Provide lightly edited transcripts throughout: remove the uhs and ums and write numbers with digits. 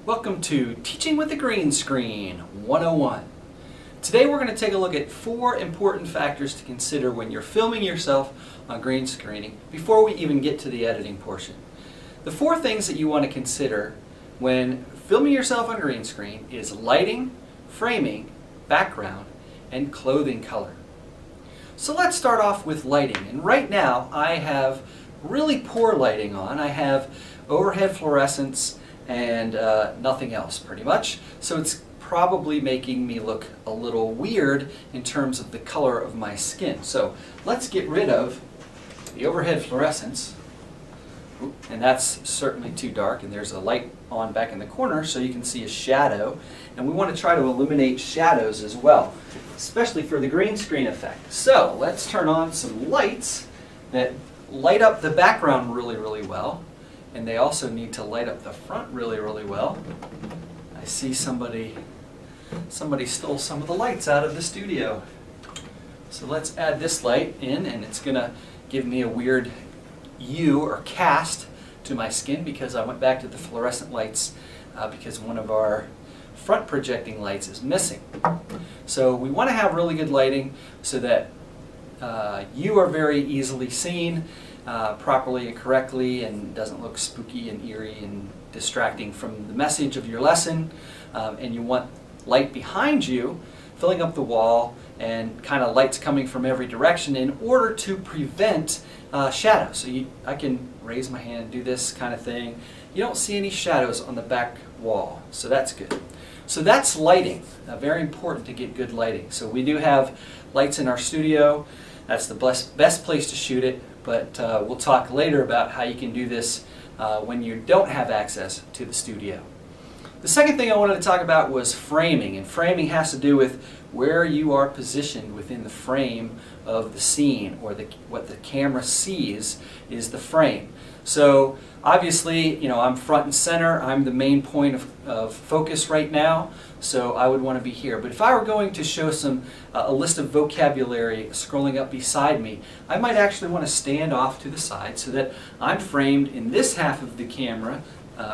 Welcome to Teaching with the Green Screen 101. Today we're going to take a look at 4 important factors to consider when you're filming yourself on green screening before we even get to the editing portion. The 4 things that you want to consider when filming yourself on green screen is lighting, framing, background, and clothing color. So let's start off with lighting. And right now I have really poor lighting on. I have overhead fluorescents and nothing else pretty much. So it's probably making me look a little weird in terms of the color of my skin. So let's get rid of the overhead fluorescents. And that's certainly too dark, and there's a light on back in the corner so you can see a shadow. And we want to try to eliminate shadows as well, especially for the green screen effect. So let's turn on some lights that light up the background really well. And they also need to light up the front really well. I see somebody stole some of the lights out of the studio. So let's add this light in, and it's going to give me a weird hue or cast to my skin because I went back to the fluorescent lights because one of our front projecting lights is missing. So we want to have really good lighting so that you are very easily seen properly and correctly, and doesn't look spooky and eerie and distracting from the message of your lesson. And you want light behind you filling up the wall and kind of lights coming from every direction in order to prevent shadows. So I can raise my hand and do this kind of thing. You don't see any shadows on the back wall, so that's good. So that's lighting. Very important to get good lighting. So we do have lights in our studio. That's the best place to shoot it, but we'll talk later about how you can do this when you don't have access to the studio. The second thing I wanted to talk about was framing, and framing has to do with where you are positioned within the frame of the scene, or what the camera sees is the frame. So obviously, I'm front and center. I'm the main point of focus right now, so I would want to be here. But if I were going to show a list of vocabulary scrolling up beside me, I might actually want to stand off to the side so that I'm framed in this half of the camera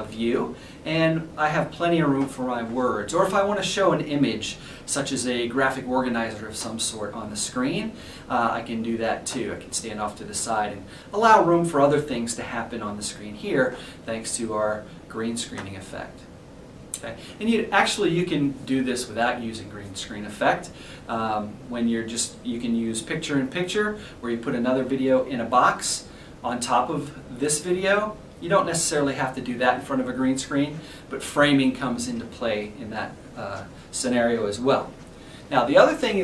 view, and I have plenty of room for my words. Or if I want to show an image, such as a graphic organizer of some sort on the screen, I can do that too. I can stand off to the side and allow room for other things to happen on the screen here, thanks to our green screening effect. Okay. And you can do this without using green screen effect. When you can use picture-in-picture, where you put another video in a box on top of this video. You don't necessarily have to do that in front of a green screen, but framing comes into play in that scenario as well. Now, the other thing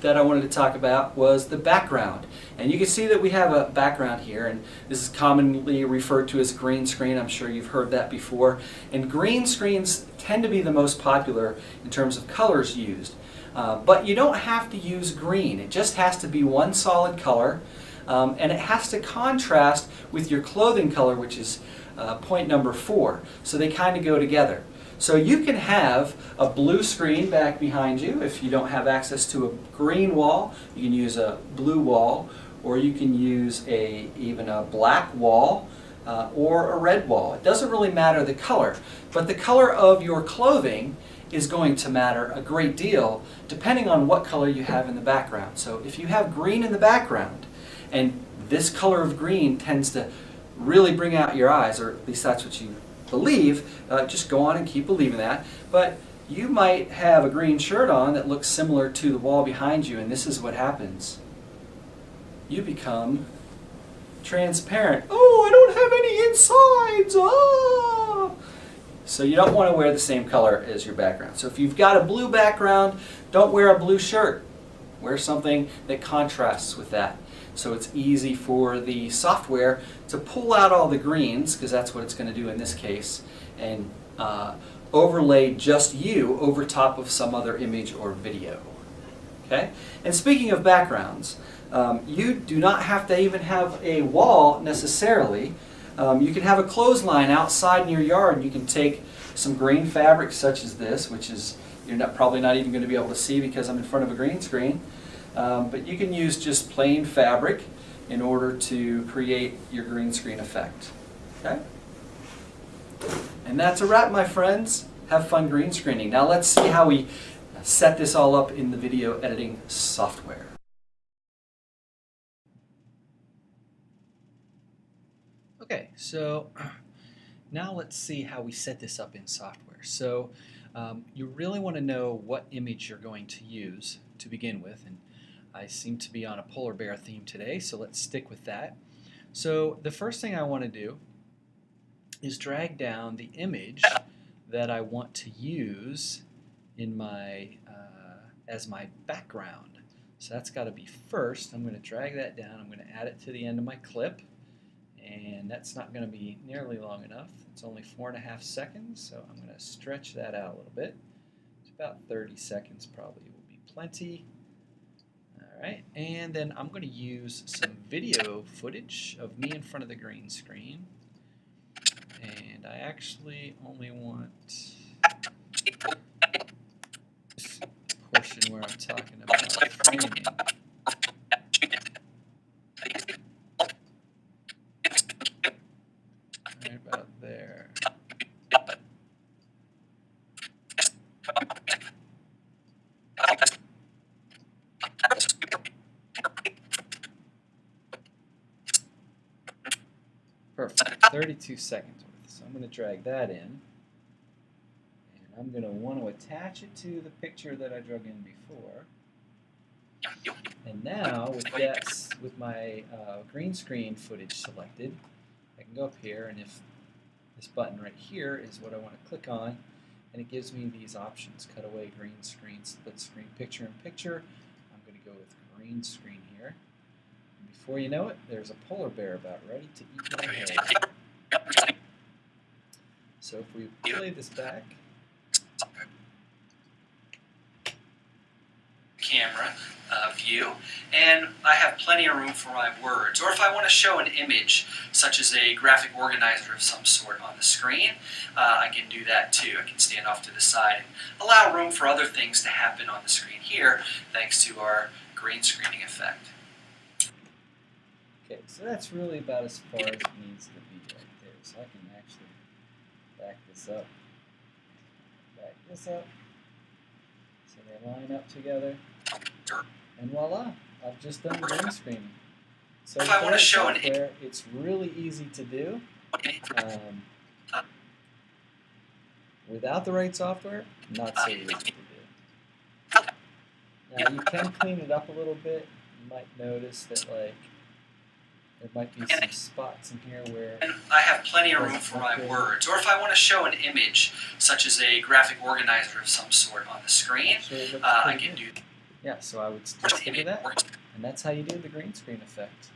that I wanted to talk about was the background. And you can see that we have a background here, and this is commonly referred to as green screen. I'm sure you've heard that before. And green screens tend to be the most popular in terms of colors used. But you don't have to use green. It just has to be one solid color. And it has to contrast with your clothing color, which is point number 4. So they kind of go together. So you can have a blue screen back behind you. If you don't have access to a green wall, you can use a blue wall, or you can use even a black wall or a red wall. It doesn't really matter the color, but the color of your clothing is going to matter a great deal depending on what color you have in the background. So if you have green in the background, and this color of green tends to really bring out your eyes, or at least that's what you believe, just go on and keep believing that. But you might have a green shirt on that looks similar to the wall behind you, and this is what happens. You become transparent. Oh, I don't have any insides! Ah! So you don't want to wear the same color as your background. So if you've got a blue background, don't wear a blue shirt. Wear something that contrasts with that. So it's easy for the software to pull out all the greens, because that's what it's going to do in this case, and overlay just you over top of some other image or video. Okay? And speaking of backgrounds, you do not have to even have a wall necessarily. You can have a clothesline outside in your yard. You can take some green fabric such as this, which is you're probably not even going to be able to see because I'm in front of a green screen. But you can use just plain fabric in order to create your green screen effect. Okay? And that's a wrap, my friends. Have fun green screening. Now let's see how we set this all up in the video editing software. Okay, so now let's see how we set this up in software. So you really want to know what image you're going to use to begin with, and I seem to be on a polar bear theme today, so let's stick with that. So the first thing I want to do is drag down the image that I want to use in my as my background. So that's got to be first. I'm going to drag that down. I'm going to add it to the end of my clip, and that's not going to be nearly long enough. It's only 4.5 seconds, so I'm going to stretch that out a little bit. It's about 30 seconds probably will be plenty. Alright, and then I'm going to use some video footage of me in front of the green screen. And I actually only want this portion where I'm talking about framing. Right about there. Perfect. 32 seconds worth. So I'm going to drag that in. And I'm going to want to attach it to the picture that I drug in before. And now, with my green screen footage selected, I can go up here, and if this button right here is what I want to click on, and it gives me these options: cutaway, green screen, split screen, picture in picture. I'm going to go with green screen here. And before you know it, there's a polar bear about ready to eat my head. So if we play this back, camera view, and I have plenty of room for my words. Or if I want to show an image, such as a graphic organizer of some sort on the screen, I can do that too. I can stand off to the side and allow room for other things to happen on the screen here, thanks to our green screening effect. Okay, so that's really about as far as it needs to be right there. So I can actually back this up. So they line up together. And voila, I've just done the green screening. So if I want to show software, it's really easy to do. Without the right software, not so easy to do. Now you can clean it up a little bit. You might notice that there might be some spots in here where I have plenty of room for my words. Or if I want to show an image, such as a graphic organizer of some sort on the screen, I can do that. Yeah, so I would stick to that, and that's how you do the green screen effect.